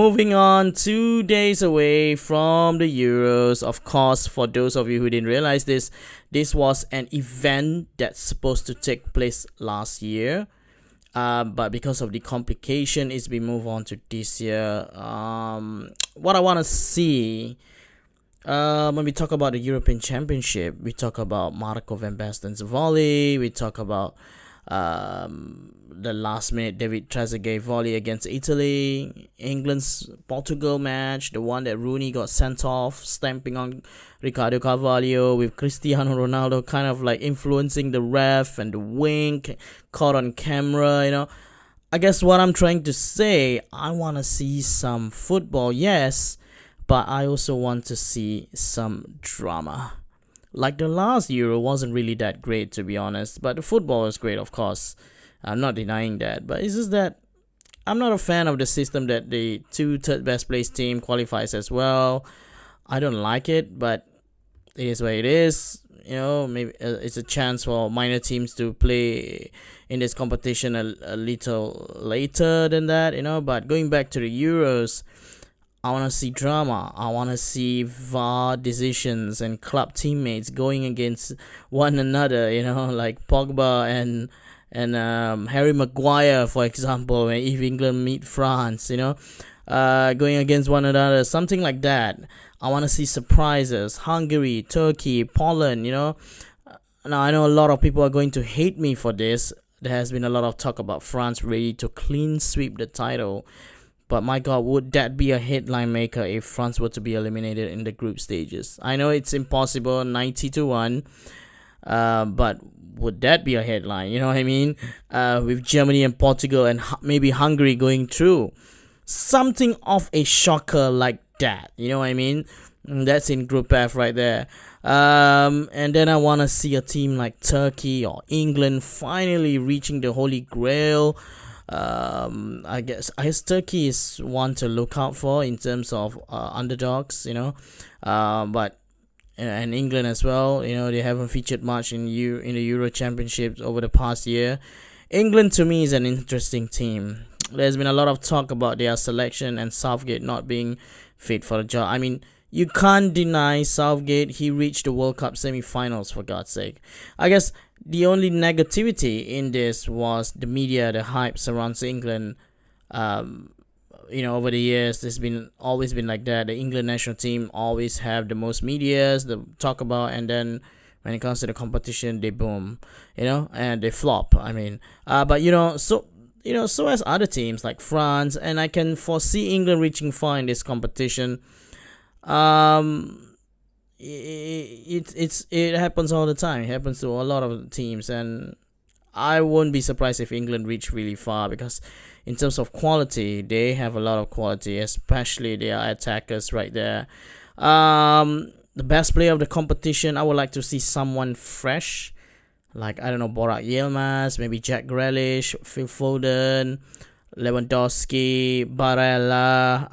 moving on, 2 days away from the Euros. Of course, for those of you who didn't realize this was an event that's supposed to take place last year. But because of the complication, it's been moved on to this year. What I want to see, when we talk about the European Championship, we talk about Marco van Basten's volley. We talk about the last minute David Trezeguet volley against Italy, England's Portugal match, the one that Rooney got sent off, stamping on Ricardo Carvalho, with Cristiano Ronaldo kind of like influencing the ref and the wink caught on camera. I guess what I'm trying to say, I want to see some football, yes, but I also want to see some drama. Like the last Euro wasn't really that great, to be honest, but the football was great, of course. I'm not denying that, but it's just that I'm not a fan of the system that the two third best placed team qualifies as well. I don't like it, but it is what it is. Maybe it's a chance for minor teams to play in this competition a little later than that, But going back to the Euros, I want to see drama. I want to see VAR decisions and club teammates going against one another, like Pogba and Harry Maguire, for example, if England meet France, going against one another, something like that. I want to see surprises. Hungary, Turkey, Poland, Now, I know a lot of people are going to hate me for this. There has been a lot of talk about France ready to clean sweep the title. But my God, would that be a headline maker if France were to be eliminated in the group stages? I know it's impossible, 90-1, but would that be a headline? You know what I mean? With Germany and Portugal and maybe Hungary going through. Something of a shocker like that. You know what I mean? That's in Group F right there. And then I want to see a team like Turkey or England finally reaching the Holy Grail. I guess Turkey is one to look out for in terms of underdogs, but and England as well. They haven't featured much in the Euro Championships over the past year. England to me is an interesting team. There's been a lot of talk about their selection and Southgate not being fit for the job. I mean, you can't deny Southgate. He reached the World Cup semi-finals, for God's sake. I guess the only negativity in this was the media, the hype surrounds England. Over the years, there's always been like that. The England national team always have the most medias to talk about, and then when it comes to the competition, they boom, and they flop. I mean, so as other teams like France, and I can foresee England reaching far in this competition. It happens all the time. It happens to a lot of teams, and I won't be surprised if England reach really far, because in terms of quality, they have a lot of quality, especially their attackers right there. The best player of the competition, I would like to see someone fresh, like, I don't know, Burak Yilmaz, maybe Jack Grealish, Phil Foden, Lewandowski, Barella,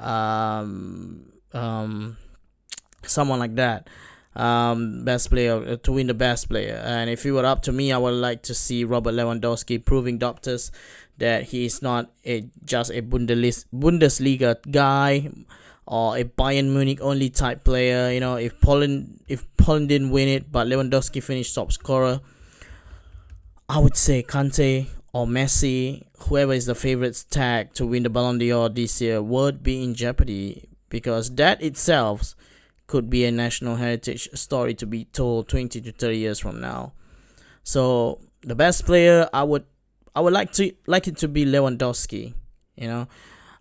someone like that. Best player to win the best player. And if it were up to me, I would like to see Robert Lewandowski proving doctors that he is not just a Bundesliga guy or a Bayern Munich only type player. If Poland didn't win it, but Lewandowski finished top scorer, I would say Kante or Messi, whoever is the favorites tag to win the Ballon d'Or this year, would be in jeopardy, because that itself could be a national heritage story to be told 20 to 30 years from now. So the best player, I would like it to be Lewandowski.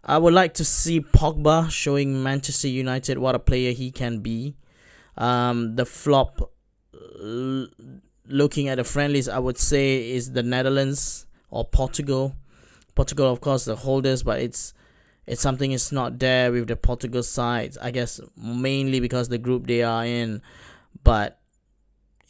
I would like to see Pogba showing Manchester United what a player he can be. The flop, looking at the friendlies, I would say is the Netherlands or Portugal. Portugal, of course, the holders, but it's something is not there with the Portugal side. I guess mainly because the group they are in, but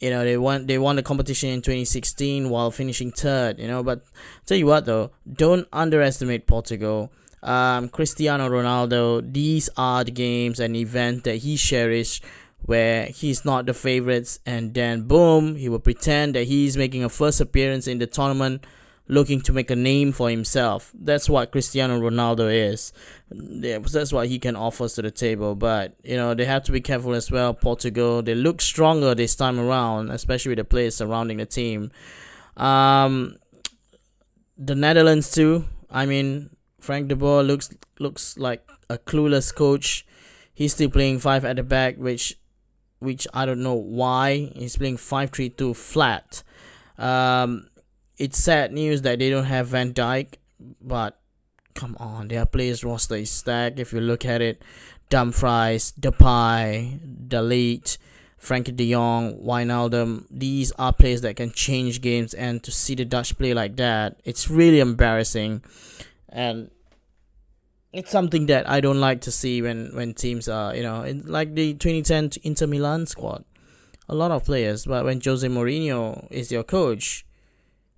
they won the competition in 2016 while finishing third. But tell you what though, don't underestimate Portugal. Cristiano Ronaldo. These are the games and events that he cherished, where he's not the favorites, and then boom, he will pretend that he's making a first appearance in the tournament looking to make a name for himself. That's what Cristiano Ronaldo is. That's what he can offer to the table. But they have to be careful as well. Portugal, they look stronger this time around, especially with the players surrounding the team. The Netherlands too. I mean, Frank de Boer looks like a clueless coach. He's still playing 5 at the back, which I don't know why. He's playing 5-3-2 flat. It's sad news that they don't have Van Dijk, but come on, their players roster is stacked. If you look at it, Dumfries, Depay, De Ligt, Frankie De Jong, Wijnaldum, these are players that can change games, and to see the Dutch play like that, it's really embarrassing. And it's something that I don't like to see when teams are, like the 2010 Inter Milan squad. A lot of players, but when Jose Mourinho is your coach,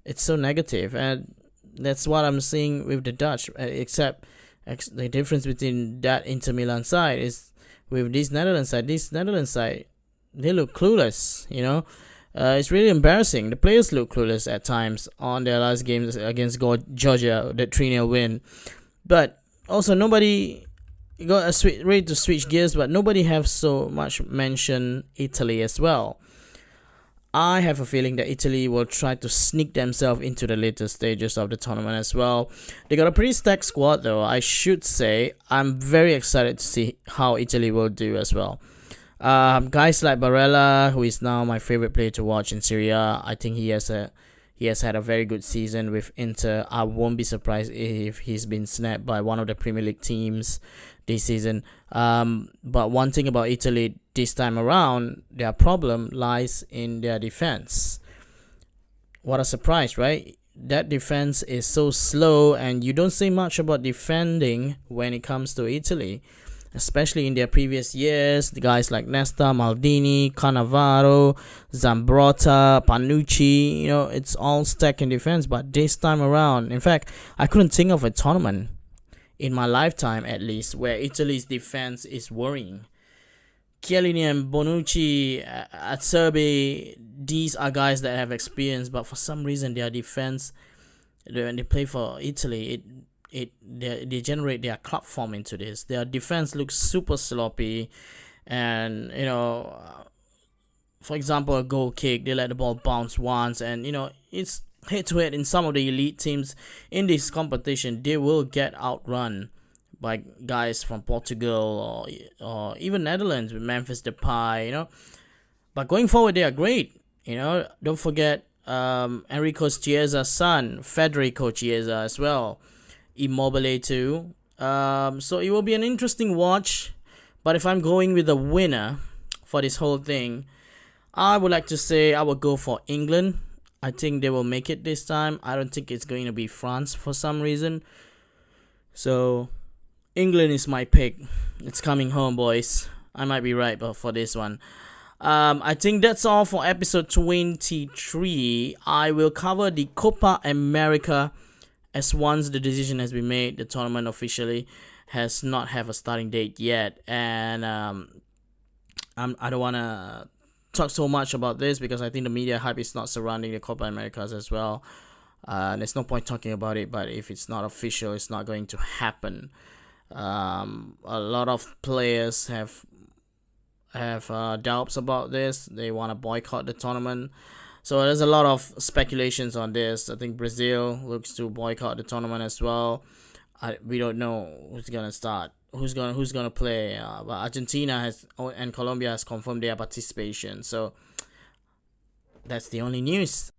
it's so negative. And that's what I'm seeing with the Dutch, except the difference between that Inter Milan side is with this Netherlands side. This Netherlands side, they look clueless, It's really embarrassing. The players look clueless at times on their last games against Georgia, the 3-0 win. But also, nobody got ready to switch gears, but nobody have so much mentioned Italy as well. I have a feeling that Italy will try to sneak themselves into the later stages of the tournament as well. They got a pretty stacked squad though, I should say. I'm very excited to see how Italy will do as well. Guys like Barella, who is now my favorite player to watch in Serie A, I think he has had a very good season with Inter. I won't be surprised if he's been snapped by one of the Premier League teams this season. But one thing about Italy this time around, their problem lies in their defense. What a surprise, right? That defense is so slow, and you don't say much about defending when it comes to Italy. Especially in their previous years, the guys like Nesta, Maldini, Cannavaro, Zambrotta, Panucci, it's all stacked in defense. But this time around, in fact, I couldn't think of a tournament in my lifetime, at least, where Italy's defense is worrying. Chiellini and Bonucci, Acerbi, these are guys that have experience, but for some reason their defense, when they play for Italy, they generate their club form into this. Their defense looks super sloppy, and for example, a goal kick, they let the ball bounce once, and it's head to head in some of the elite teams in this competition. They will get outrun by guys from Portugal or even Netherlands with Memphis Depay, But going forward, they are great. Don't forget Enrico Chiesa's son, Federico Chiesa, as well. Immobile too. So it will be an interesting watch. But if I'm going with a winner for this whole thing, I would like to say I will go for England. I think they will make it this time. I don't think it's going to be France for some reason. So England is my pick. It's coming home, boys. I might be right, but for this one. I think that's all for episode 23. I will cover the Copa America as once the decision has been made. The tournament officially has not have a starting date yet, and I don't want to talk so much about this because I think the media hype is not surrounding the Copa Americas as well. There's no point talking about it, but if it's not official, it's not going to happen. A lot of players have doubts about this. They want to boycott the tournament. So there's a lot of speculations on this. I think Brazil looks to boycott the tournament as well. We don't know who's gonna start, who's gonna play. But Argentina and Colombia has confirmed their participation. So that's the only news.